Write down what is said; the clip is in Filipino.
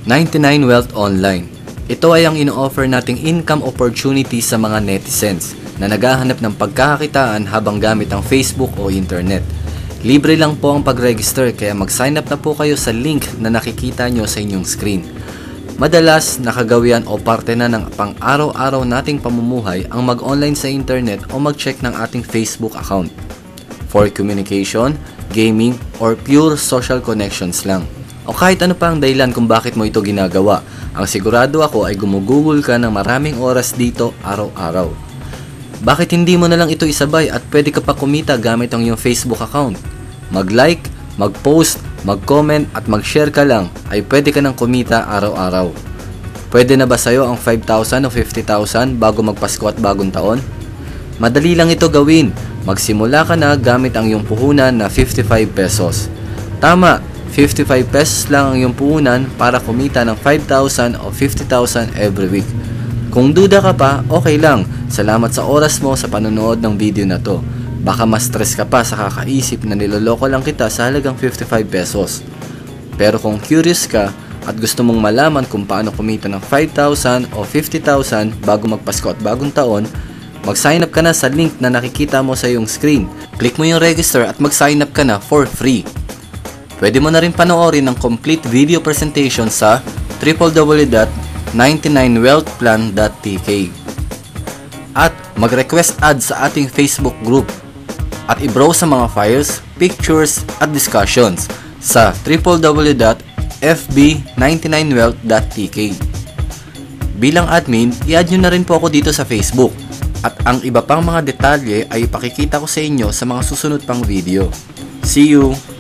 99Wealth Online. Ito ay ang ino-offer nating income opportunity sa mga netizens na naghahanap ng pagkakakitaan habang gamit ang Facebook o internet. Libre lang po ang pag-register kaya mag-sign up na po kayo sa link na nakikita nyo sa inyong screen. Madalas, nakagawian o parte na ng pang-araw-araw nating pamumuhay ang mag-online sa internet o mag-check ng ating Facebook account. For communication, gaming, or pure social connections lang. O kahit ano pa ang dahilan kung bakit mo ito ginagawa, ang sigurado ako ay gumugugol ka ng maraming oras dito araw-araw. Bakit hindi mo na lang ito isabay at pwede ka pa kumita gamit ang iyong Facebook account? Mag-like, mag-post, mag-comment at mag-share ka lang ay pwede ka nang kumita araw-araw. Pwede na ba sa'yo ang 5,000 o 50,000 bago magpasko at bagong taon? Madali lang ito gawin. Magsimula ka na gamit ang iyong puhunan na 55 pesos. Tama! 55 pesos lang ang iyong puhunan para kumita ng 5,000 o 50,000 every week. Kung duda ka pa, okay lang. Salamat sa oras mo sa panonood ng video na to. Baka mas stress ka pa sa kakaisip na niloloko lang kita sa halagang 55 pesos. Pero kung curious ka at gusto mong malaman kung paano kumita ng 5,000 o 50,000 bago magpasko at bagong taon, mag-sign up ka na sa link na nakikita mo sa iyong screen. Click mo yung register at mag-sign up ka na for free. Pwede mo na rin panoorin ang complete video presentation sa www.99wealthplan.tk at mag-request ad sa ating Facebook group at i-browse sa mga files, pictures at discussions sa www.fb99wealth.tk. Bilang admin, i-add nyo na rin po ako dito sa Facebook at ang iba pang mga detalye ay ipakikita ko sa inyo sa mga susunod pang video. See you!